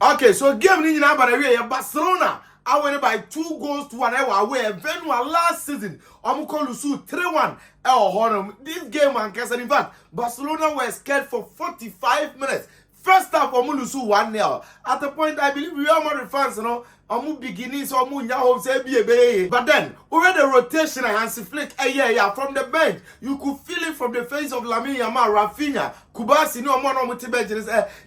Okay, so game ni nyina about away Barcelona. I went by 2-1 away. Venua last season, Lusu 3-1. This game, man, in fact, Barcelona were scared for 45 minutes. First half, Lusu 1-0. At the point, I believe Real Madrid fans, you know, beginnings but then over the rotation and Hansi Flick from the bench you could feel it from the face of Lamine Yamal, Rafinha, Kubasi,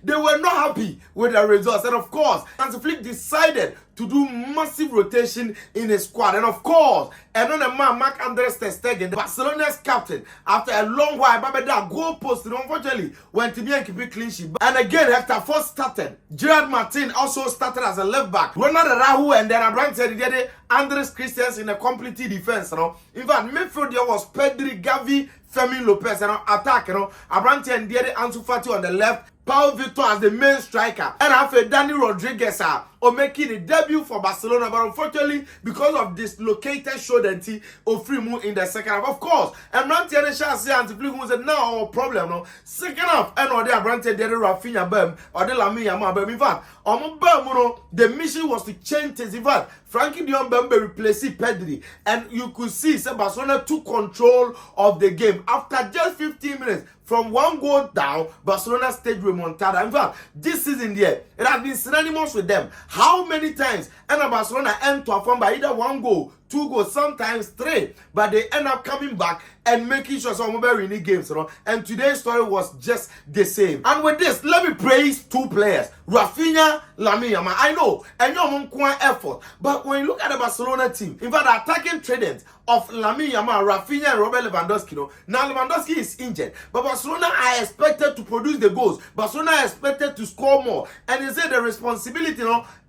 they were not happy with the results. And of course Hansi Flick decided to do massive rotation in his squad. And of course, another man, Marc-André ter Stegen, Barcelona's captain, after a long while, that goal post, unfortunately, went to be and keep it clean sheet. And again, after first started, Gerard Martin also started as a left back. Ronald Rahu and then Abraham said, Andres Christians in a complete defense. You know? In fact, midfield there was Pedri, Gavi, Fermin Lopez, attack, Abraham and Ansu Fati on the left, Paul Victor as the main striker, and after Dani Rodriguez making a debut for Barcelona, but unfortunately, because of dislocated shoulder of free move in the second half, of course, and Rantier said no problem, no second half, and or the Rantier did Rafinha Bem or the Lamine Yamal. In fact, the mission was to change things. In fact, Frankie de Jong replaced Pedri, and you could see Barcelona took control of the game after just 15 minutes. From one goal down, Barcelona staged Ramontada. In fact, this season there, it has been synonymous with them. How many times Barcelona end to perform by either 1 goal, 2 goals, sometimes 3, but they end up coming back and making sure some of winning games, And today's story was just the same. And with this, let me praise 2 players, Rafinha, Lamine Yamal. I know, and your effort, but when you look at the Barcelona team, in fact, the attacking trident of Lamine Yamal, Rafinha, and Robert Lewandowski, now Lewandowski is injured, but Barcelona are expected to produce the goals. Barcelona are expected to score more, and they say the responsibility,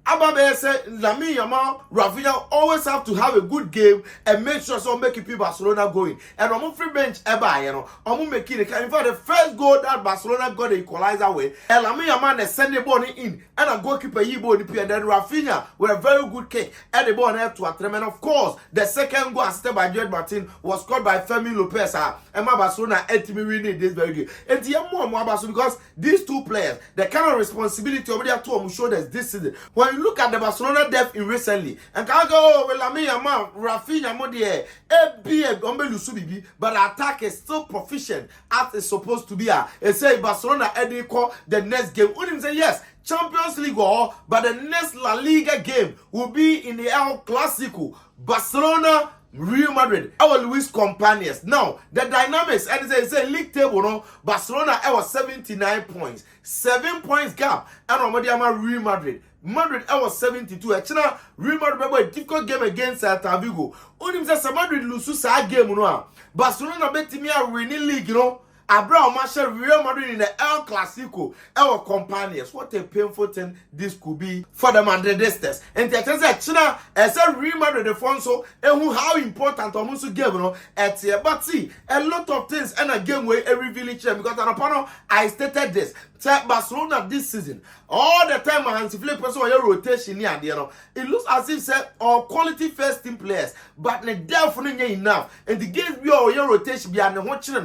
Ababe said Lamine Yamal, Rafinha always have to have a good game and make sure some make people Barcelona going. And on free bench making it. In fact, the first goal that Barcelona got the equalizer with, and Lamine Yamal send the ball in, and a goalkeeper and then Rafinha with a very good kick and the ball to a and of course the second goal assisted by Gerard Martin was scored by Fermin Lopez. And my Barcelona ultimately winning this very game. And because these 2 players, the kind of responsibility over their 2 shoulders this season. When you look at the Barcelona depth in recently, and can go with Lamine Yamal, Rafinha, but the attack is still proficient as it's supposed to be. It say Barcelona call the next game. Unim say yes, Champions League but the next La Liga game will be in the El Clasico. Barcelona, Real Madrid, our Luis companions. Now, the dynamics, and they say league table, Barcelona, our 79 points, 7 points gap, and Real Madrid. Madrid, I was 72. Actually, Real Madrid a difficult game against Celta Vigo. Only says Madrid lose that game, Barcelona bet me a winning league, Abraham Marshall, Real Madrid in the El Clasico, our companions. What a painful thing this could be for the Madridistas. And the China, as a Real Madrid Defonso, and how important almost game, at here. But see, a lot of things and a game where every village, because I stated this. Barcelona this season, all the time Hansi Flick person rotation here, it looks as if all quality first team players, but the definitely enough. And the games be all your rotation behind the watching.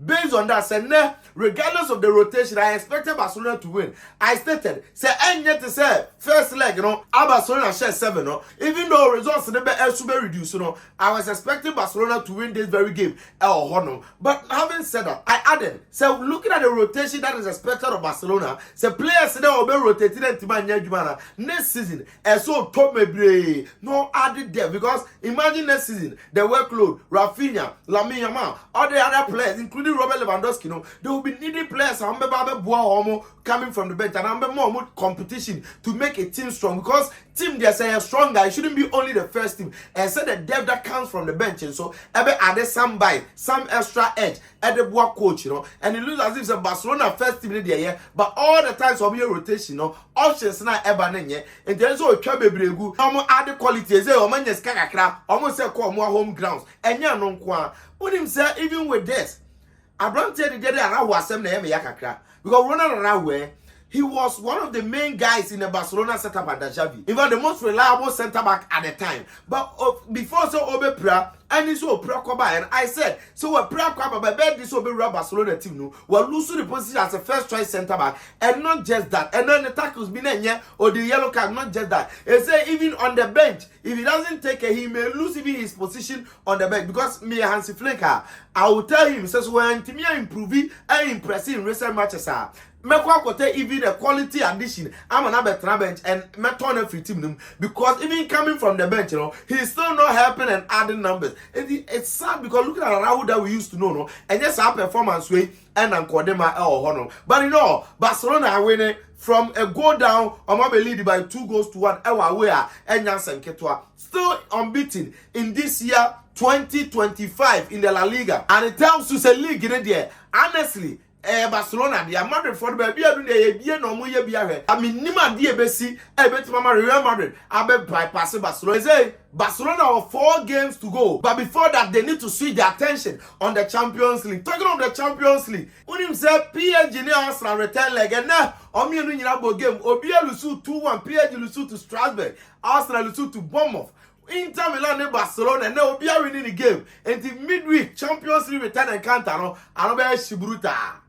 Based on that, regardless of the rotation, I expected Barcelona to win. I stated, and yet to say first leg, Barcelona share 7, even though results in the super reduced, I was expecting Barcelona to win this very game. But having said that, I added, looking at the rotation that is expected of Barcelona, players that will be rotated into next season, and so top me no added there because imagine next season the workload, Rafinha, Lamine Yamal, all the other players, including Robert Lewandowski, they will be needing players coming from the bench and more competition to make a team strong because team they say stronger. It shouldn't be only the first team. And so the depth that comes from the bench, and so every added some bite, some extra edge at the work coach, and it looks as if it's a Barcelona first team in the year, but all the times of your rotation, options not ever and there's all trouble bregu, added quality, say, or man, just almost say, call more home grounds, and ya no qua. What him say, even with this, I brought the day and I was some name yakakra because running around where he was one of the main guys in the Barcelona setup under Xavi. In fact, the most reliable center back at the time. But before so Obe Pra, and so Pra Kwaba, and I said, so a Pra Kwaba, but this Obe Barcelona team, no, will lose the position as a first choice center back, and not just that, and then the tackles been in or the yellow card, not just that. They say even on the bench, if he doesn't take it, he may lose even his position on the bench because me Hansi Flinker, I will tell him, says when Timia improve and impressive in recent matches are. Even a quality addition. I'm an better bench and turn free team because even coming from the bench, you know, he's still not helping and adding numbers. It's sad because looking at Raul that we used to know, no, and yes, our performance way and Kodema or Honor. But you know, Barcelona are winning from a goal down, or maybe lead by 2-1. And Jansen Ketwa still unbeaten in this year 2025 in the La Liga, and it tells us a league in there. Honestly. Barcelona dia Madrid for baby adu dey no mo ye bia I mean nima die besi betima Real Madrid abe bypass Barcelona. Say Barcelona have 4 games to go, but before that they need to switch their attention on the Champions League. Talking of the Champions League, when him say PSG ne Arsenal return leg na omienu nyina bo game obi elusu 2-1 PSG lusu to Strasbourg, Arsenal lusu to Bournemouth. Inter Milan and Barcelona and now we are winning the game. And the midweek Champions League return encounter no Shiburuta.